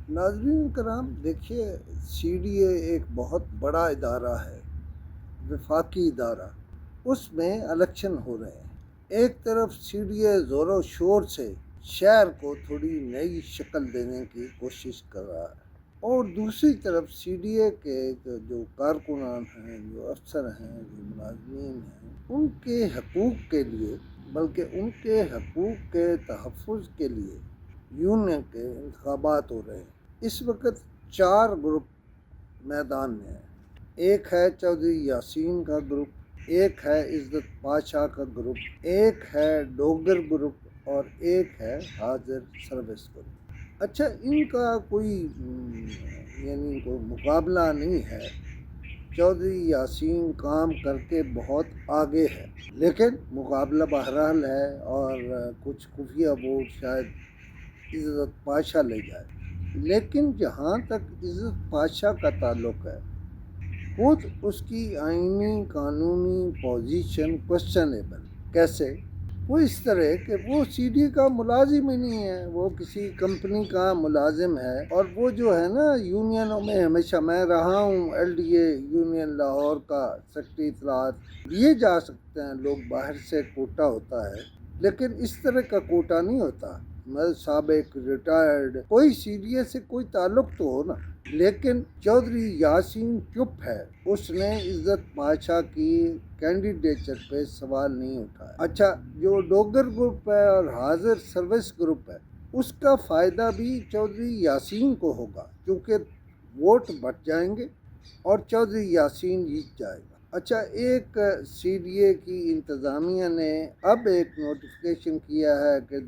ناظرین کرام، دیکھیے، سی ڈی اے ایک بہت بڑا ادارہ ہے، وفاقی ادارہ۔ اس میں الیکشن ہو رہے ہیں۔ ایک طرف سی ڈی اے زور و شور سے شہر کو تھوڑی نئی شکل دینے کی کوشش کر رہا ہے، اور دوسری طرف سی ڈی اے کے جو کارکنان ہیں، جو افسر ہیں، جو ملازمین ہیں، ان کے حقوق کے لیے، بلکہ ان کے حقوق کے تحفظ کے لیے یونین کے انتخابات ہو رہے ہیں۔ اس وقت 4 گروپ میدان میں ہیں۔ ایک ہے چودھری یاسین کا گروپ، ایک ہے عزت پاشا کا گروپ، ایک ہے ڈوگر گروپ، اور ایک ہے حاضر سروس گروپ۔ اچھا، ان کا کوئی کوئی مقابلہ نہیں ہے۔ چودھری یاسین کام کر کے بہت آگے ہے، لیکن مقابلہ بہرحال ہے، اور کچھ خفیہ ووٹ شاید عزت پاشا لے جائے۔ لیکن جہاں تک عزت پاشا کا تعلق ہے، خود اس کی آئینی قانونی پوزیشن کوسچنیبل۔ کیسے؟ وہ اس طرح کہ وہ سی ڈی کا ملازم ہی نہیں ہے، وہ کسی کمپنی کا ملازم ہے، اور وہ جو ہے نا، یونینوں میں ہمیشہ میں رہا ہوں، L D A union Lahore کا سیکرٹری اطلاعات لیے جا سکتے ہیں لوگ، باہر سے کوٹا ہوتا ہے، لیکن اس طرح کا کوٹا نہیں ہوتا۔ میں سابق ریٹائرڈ، کوئی سی ڈی اے سے کوئی تعلق تو ہو نا۔ لیکن چودھری یاسین چپ ہے، اس نے عزت پاشا کی کینڈیڈیچر پہ سوال نہیں اٹھایا۔ اچھا، جو ڈوگر گروپ ہے اور حاضر سروس گروپ ہے، اس کا فائدہ بھی چودھری یاسین کو ہوگا، کیونکہ ووٹ بٹ جائیں گے اور چودھری یاسین جیت جائے گا۔ اچھا، ایک سی ڈی اے کی انتظامیہ نے اب ایک نوٹیفیکیشن کیا ہے کہ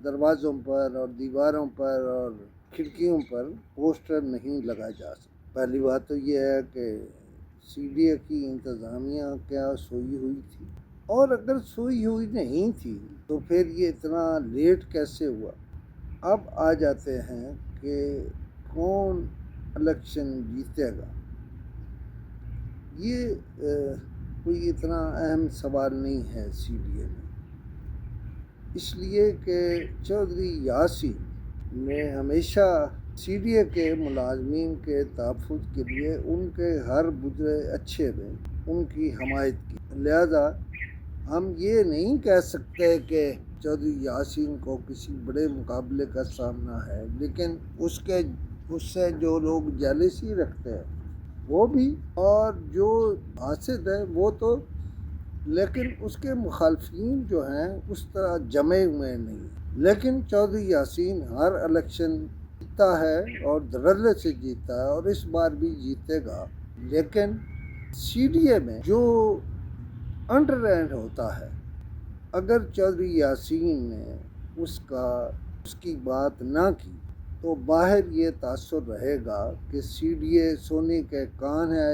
دروازوں پر اور دیواروں پر اور کھڑکیوں پر پوسٹر نہیں لگائے جا سکتے۔ پہلی بات تو یہ ہے کہ سی ڈی اے کی انتظامیہ کیا سوئی ہوئی تھی؟ اور اگر سوئی ہوئی نہیں تھی تو پھر یہ اتنا لیٹ کیسے ہوا؟ اب آ جاتے ہیں کہ کون الیکشن جیتے گا۔ یہ کوئی اتنا اہم سوال نہیں ہے سی ڈی اے میں، اس لیے کہ چودھری یاسین نے ہمیشہ سی ڈی اے کے ملازمین کے تحفظ کے لیے ان کے ہر گزرے اچھے میں ان کی حمایت کی۔ لہذا ہم یہ نہیں کہہ سکتے کہ چودھری یاسین کو کسی بڑے مقابلے کا سامنا ہے، لیکن اس سے جو لوگ جیلسی رکھتے ہیں وہ بھی، اور جو حاسد ہے وہ تو، لیکن اس کے مخالفین جو ہیں اس طرح جمے ہوئے نہیں۔ لیکن چودھری یاسین ہر الیکشن جیتا ہے اور دھڑلے سے جیتا ہے، اور اس بار بھی جیتے گا۔ لیکن سی ڈی اے میں جو انڈر ہینڈ ہوتا ہے، اگر چودھری یاسین نے اس کی بات نہ کی تو باہر یہ تاثر رہے گا کہ سی ڈی اے سونے کے کان ہے،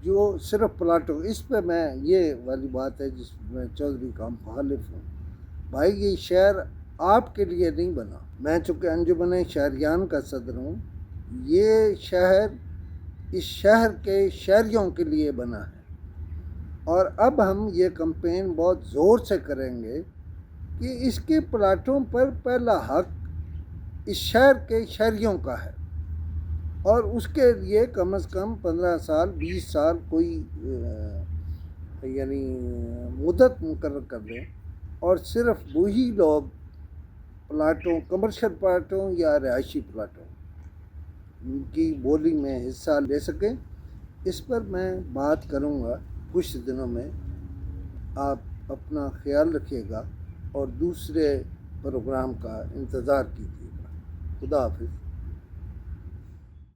جو صرف پلاٹوں۔ اس پہ میں یہ والی بات ہے جس میں چودھری کا مخالف ہوں۔ بھائی، یہ شہر آپ کے لیے نہیں بنا۔ میں چونکہ انجمن شہریان کا صدر ہوں، یہ شہر اس شہر کے شہریوں کے لیے بنا ہے، اور اب ہم یہ کمپین بہت زور سے کریں گے کہ اس کے پلاٹوں پر پہلا حق اس شہر کے شہریوں کا ہے، اور اس کے لیے کم از کم 15 سال 20 سال کوئی مدت مقرر کر دیں، اور صرف وہی لوگ پلاٹوں، کمرشل پلاٹوں یا رہائشی پلاٹوں کی بولی میں حصہ لے سکیں۔ اس پر میں بات کروں گا کچھ دنوں میں۔ آپ اپنا خیال رکھیے گا اور دوسرے پروگرام کا انتظار کیجیے گا۔ خدا حافظ۔